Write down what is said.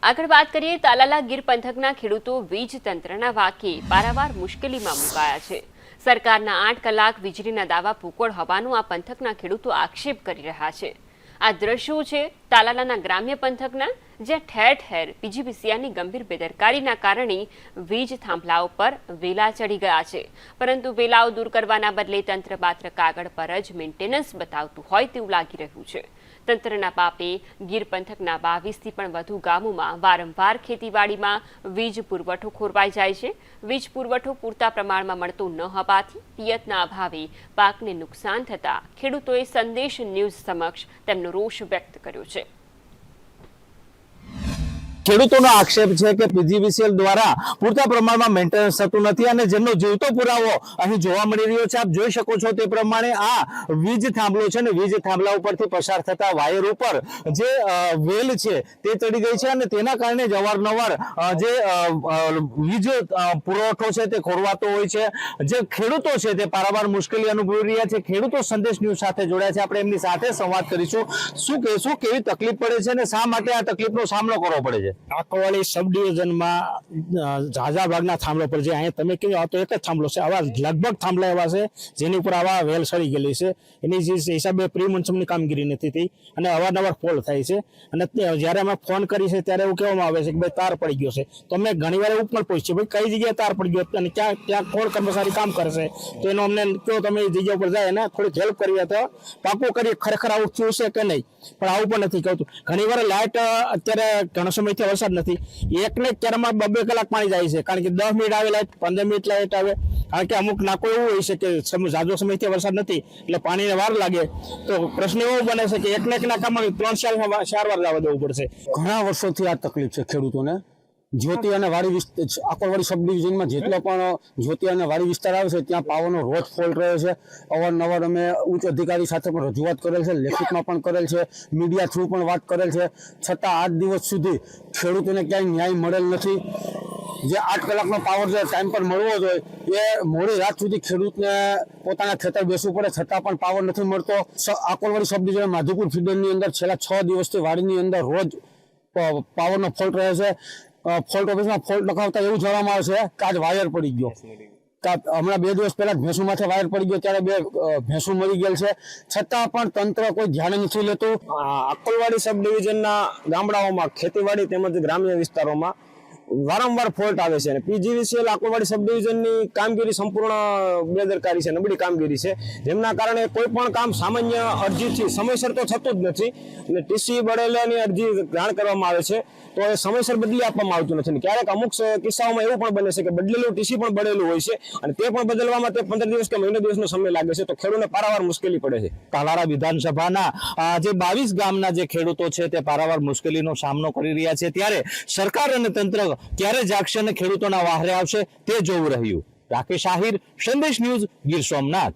આગળ વાત કરીએ તાલાલા ગીર પંથકના ખેડૂતો વીજ તંત્રના વાકે પારાવાર મુશ્કેલીમાં મુકાયા છે। સરકારના 8 કલાક વીજળીના દાવા ફૂકોડ હોવાનું આ પંથકના ખેડૂતો આક્ષેપ કરી રહ્યા છે। આ દ્રશ્યો છે તાલાલાના ગ્રામ્ય પંથકના, જ્યાં ઠેર ઠેર પીજીવીસીએલની ગંભીર બેદરકારીના કારણે વીજ થાંભલાઓ પર વેલા ચડી ગયા છે, પરંતુ વેલાઓ દૂર કરવાના બદલે તંત્ર માત્ર કાગળ પર જ મેન્ટેનન્સ બતાવતું હોય તેવું લાગી રહ્યું છે। તંત્રના પાપે ગીર પંથકના 22થી પણ વધુ ગામોમાં વારંવાર ખેતીવાડીમાં વીજ પુરવઠો ખોરવાઈ જાય છે। વીજ પુરવઠો પૂરતા પ્રમાણમાં મળતો ન હોવાથી પિયતના અભાવે પાકને નુકસાન થતાં ખેડૂતોએ સંદેશ ન્યૂઝ સમક્ષ તેમનો રોષ વ્યક્ત કર્યો છે। ખેડૂતોનો આક્ષેપ છે કે પીજીવીસીએલ દ્વારા પૂરતા પ્રમાણમાં મેન્ટેનન્સ થતું નથી અને જેમનો જીવતો પુરાવો અહીં જોવા મળી રહ્યો છે। આપ જોઈ શકો છો તે પ્રમાણે આ વીજ થાંભલો છે ને વીજ થાંભલા ઉપરથી પસાર થતા વાયર ઉપર જે વેલ છે તે ચડી ગઈ છે અને તેના કારણે જ અવારનવાર જે વીજ પુરવઠો છે તે ખોરવાતો હોય છે। જે ખેડૂતો છે તે પારાવાર મુશ્કેલી અનુભવી રહ્યા છે। ખેડૂતો સંદેશ ન્યૂઝ સાથે જોડાયા છે, આપણે એમની સાથે સંવાદ કરીશું। શું કહેશું, કેવી તકલીફ પડે છે અને શા માટે આ તકલીફનો સામનો કરવો પડે છે? આકોવાળી સબ ડિવિઝનમાં ઝાઝા ભાગના થાંભલો પર છે। અહીંયા તમે કીધું આ તો એક જ થાંભલો છે, આવા લગભગ થાંભલા એવા છે જેની ઉપર આવા વેલ સડી ગયેલી છે। એની જે હિસાબે પ્રી મોન્સૂનની કામગીરી નથી થઈ અને અવારનવાર ફોલ્ટ થાય છે। અને જ્યારે અમે ફોન કરી છે ત્યારે એવું કહેવામાં આવે છે કે ભાઈ તાર પડી ગયો છે, તો અમે ઘણીવાર એવું પણ પૂછીએ ભાઈ કઈ જગ્યાએ તાર પડી ગયો અને ત્યાં કોણ કર્મચારી કામ કરશે, તો એનો અમને કહો તમે એ જગ્યા ઉપર જાય અને થોડીક હેલ્પ કરીએ તો પાકું કરીએ ખરેખર આવું થયું છે કે નહીં, પણ આવું પણ નથી કહતું। ઘણીવાર લાઇટ અત્યારે ઘણો સમયથી વરસાદ નથી, એકને ક્યારમાં 2-2 કલાક પાણી જાય છે, કારણ કે 10 મિનિટ આવે લાઇટ, 15 મિનિટ લાઇટ આવે, કારણ કે અમુક નાકો એવું હોય છે કે ઝાઝો સમયથી વરસાદ નથી એટલે પાણીને વાર લાગે, તો પ્રશ્ન એવો બને છે કે એકને એક નાકામાં 3-4 વાર જવા દેવું પડશે। ઘણા વર્ષોથી આ તકલીફ છે ખેડૂતોને। જ્યોતિ અને વાડી વિસ્તાર, આકોવાળી સબ ડિવિઝનમાં જેટલો પણ જ્યોતિ અને વાડી વિસ્તાર આવે છે ત્યાં પાવરનો રોજ ફોલ્ટ રહ્યો છે। અવારનવાર અમે ઉચ્ચ અધિકારી સાથે પણ રજૂઆત કરેલ છે, લેખિતમાં પણ કરેલ છે, મીડિયા થ્રુ પણ વાત કરેલ છે, છતાં 8 દિવસ સુધી ખેડૂતોને ક્યાંય ન્યાય મળેલ નથી। જે 8 કલાકનો પાવર જે ટાઈમ પર મળવો જોઈએ એ મોડી રાત સુધી ખેડૂતને પોતાના ખેતર બેસવું પડે, છતાં પણ પાવર નથી મળતો। આકોવાળી સબ ડિવિઝન માધુપુર ફીડરની અંદર છેલ્લા 6 દિવસથી વાડીની અંદર રોજ પાવરનો ફોલ્ટ રહે છે। ફોલ્ટ ઓફિસમાં ફોલ્ટ લખાવતા એવું જણાવવામાં આવે છે કે આજ વાયર પડી ગયો, હમણાં 2 દિવસ પહેલા ભેંસુ માથે વાયર પડી ગયો ત્યારે 2 ભેંસુ મરી ગયેલ છે, છતાં પણ તંત્ર કોઈ ધ્યાન નથી લેતું। આકોવાળી સબ ડિવિઝનના ગામડાઓમાં ખેતીવાડી તેમજ ગ્રામ્ય વિસ્તારોમાં વારંવાર ફોલ્ટ આવે છે અને પીજીવીસીએલ આકોવાળી સબ ડિવિઝનની કામગીરી સંપૂર્ણ બેદરકારી છે, નબળી કામગીરી છે, જેમના કારણે કોઈ પણ કામ સામાન્ય અરજીથી સમયસર તો થતું જ નથી અને ટીસી બદલવાની અરજી જાણ કરવામાં આવે છે તો એ સમયસર બદલી આપવામાં આવતું નથી। ક્યારેક અમુક કિસ્સાઓમાં એવું પણ બને છે કે બદલેલું ટીસી પણ બદલેલું હોય છે અને તે પણ બદલવામાં તે 15 દિવસ કે મહિનો દિવસનો સમય લાગે છે, તો ખેડૂતને પારાવાર મુશ્કેલી પડે છે। તાલાલા વિધાનસભાના જે 22 ગામના જે ખેડૂતો છે તે પારાવાર મુશ્કેલીનો સામનો કરી રહ્યા છે, ત્યારે સરકાર અને તંત્ર ક્યારે જાગશે અને ખેડૂતોના વહારે આવશે તે જોવું રહ્યું। રાકેશ આહિર, સંદેશ ન્યૂઝ, ગીર સોમનાથ।